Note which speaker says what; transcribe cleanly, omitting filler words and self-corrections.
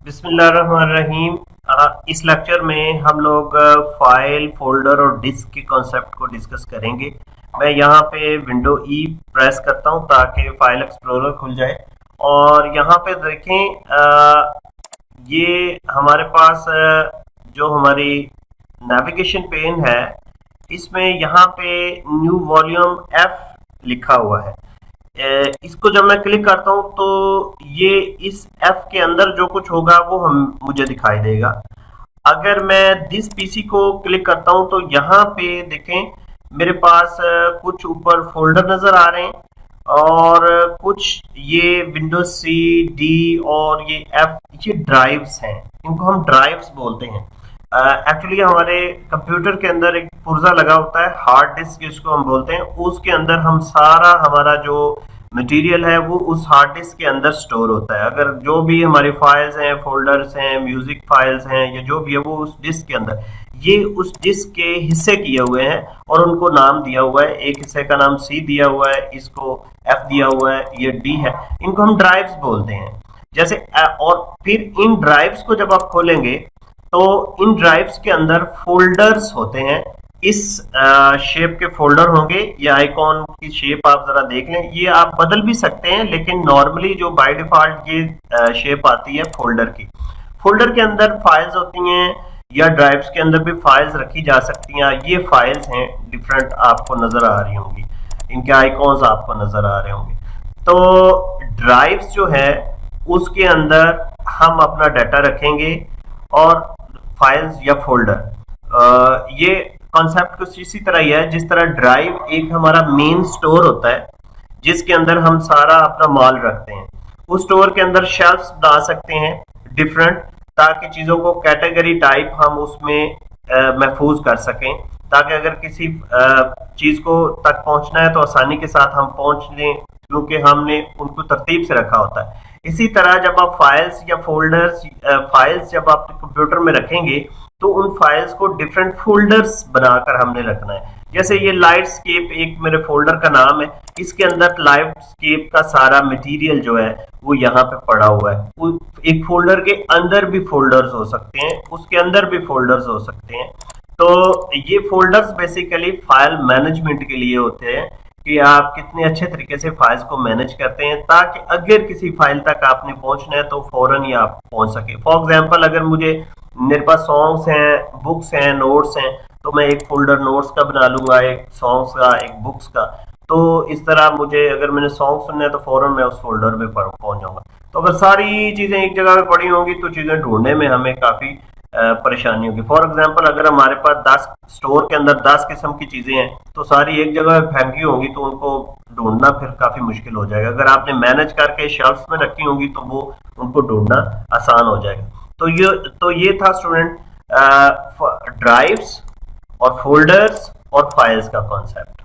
Speaker 1: बिस्मिल्लाहिर्रहमानिर्रहीम। इस लेक्चर में हम लोग फाइल, फोल्डर और डिस्क के कॉन्सेप्ट को डिस्कस करेंगे। मैं यहाँ पे विंडो ई प्रेस करता हूँ ताकि फाइल एक्सप्लोरर खुल जाए। और यहाँ पे देखें, ये हमारे पास जो हमारी नेविगेशन पेन है, इसमें यहाँ पे न्यू वॉल्यूम एफ लिखा हुआ है। इसको जब मैं क्लिक करता हूं तो ये इस एफ के अंदर जो कुछ होगा वो हम मुझे दिखाई देगा। अगर मैं दिस पीसी को क्लिक करता हूं तो यहाँ पे देखें मेरे पास कुछ ऊपर फोल्डर नजर आ रहे हैं और कुछ ये विंडोज सी, डी और ये एफ, ये ड्राइव्स हैं। इनको हम ड्राइव्स बोलते हैं। एक्चुअली हमारे कंप्यूटर के अंदर एक पुर्जा लगा होता है, हार्ड डिस्क जिसको हम बोलते हैं। उसके अंदर हम सारा हमारा जो मटेरियल है वो उस हार्ड डिस्क के अंदर स्टोर होता है। अगर जो भी हमारी फाइल्स हैं, फोल्डर्स हैं, म्यूजिक फाइल्स हैं या जो भी है वो उस डिस्क के अंदर, ये उस डिस्क के हिस्से किए हुए हैं और उनको नाम दिया हुआ है। एक हिस्से का नाम सी दिया हुआ है, इसको एफ दिया हुआ है, ये डी है। इनको हम ड्राइव्स बोलते हैं। जैसे और फिर इन ड्राइव्स को जब आप खोलेंगे तो इन ड्राइव्स के अंदर फोल्डर्स होते हैं। इस शेप के फोल्डर होंगे। ये आइकॉन की शेप आप जरा देख लें, ये आप बदल भी सकते हैं, लेकिन नॉर्मली जो बाय डिफॉल्ट ये शेप आती है फोल्डर की। फोल्डर के अंदर फाइल्स होती हैं या ड्राइव्स के अंदर भी फाइल्स रखी जा सकती हैं। ये फाइल्स हैं, डिफरेंट आपको नजर आ रही होंगी, इनके आइकॉन्स आपको नजर आ रहे होंगे। तो ड्राइव्स जो है उसके अंदर हम अपना डाटा रखेंगे और फाइल्स या फोल्डर, ये कॉन्सेप्ट कुछ इसी तरह ही है जिस तरह ड्राइव एक हमारा मेन स्टोर होता है जिसके अंदर हम सारा अपना माल रखते हैं। उस स्टोर के अंदर शेल्फ्स बना सकते हैं डिफरेंट, ताकि चीज़ों को कैटेगरी टाइप हम उसमें महफूज कर सकें, ताकि अगर किसी चीज़ को तक पहुंचना है तो आसानी के साथ हम पहुंच लें, क्योंकि हमने उनको तरतीब से रखा होता है। इसी तरह जब आप फाइल्स या फोल्डर्स, फाइल्स जब आप कंप्यूटर में रखेंगे तो उन फाइल्स को डिफरेंट फोल्डर्स बनाकर हमने रखना है। जैसे ये लाइटस्केप एक मेरे फोल्डर का नाम है, इसके अंदर लाइटस्केप का सारा मटेरियल जो है वो यहाँ पे पड़ा हुआ है। वो एक फोल्डर के अंदर भी फोल्डर्स हो सकते हैं, उसके अंदर भी फोल्डर्स हो सकते हैं। तो ये फोल्डर्स बेसिकली फाइल मैनेजमेंट के लिए होते हैं कि आप कितने अच्छे तरीके से फाइल्स को मैनेज करते हैं, ताकि अगर किसी फाइल तक आपने पहुंचना है तो फौरन ही आप पहुंच सके। फॉर एग्जांपल, अगर मेरे पास सॉन्ग्स हैं, बुक्स हैं, नोट्स हैं, तो मैं एक फोल्डर नोट्स का बना लूंगा, एक सॉन्ग्स का, एक बुक्स का। तो इस तरह मुझे अगर मैंने सॉन्ग सुनना है तो फौरन मैं उस फोल्डर में पहुंच जाऊंगा। तो अगर सारी चीजें एक जगह पे पड़ी होंगी तो चीजें ढूंढने में हमें काफी परेशानी होगी। फॉर एग्जांपल, अगर हमारे पास 10 स्टोर के अंदर 10 किस्म की चीजें हैं तो सारी एक जगह फेंकी होंगी तो उनको ढूंढना फिर काफी मुश्किल हो जाएगा। अगर आपने मैनेज करके शेल्फ्स में रखी होंगी तो वो उनको ढूंढना आसान हो जाएगा। तो ये था स्टूडेंट ड्राइव्स और फोल्डर्स और फाइल्स का कॉन्सेप्ट।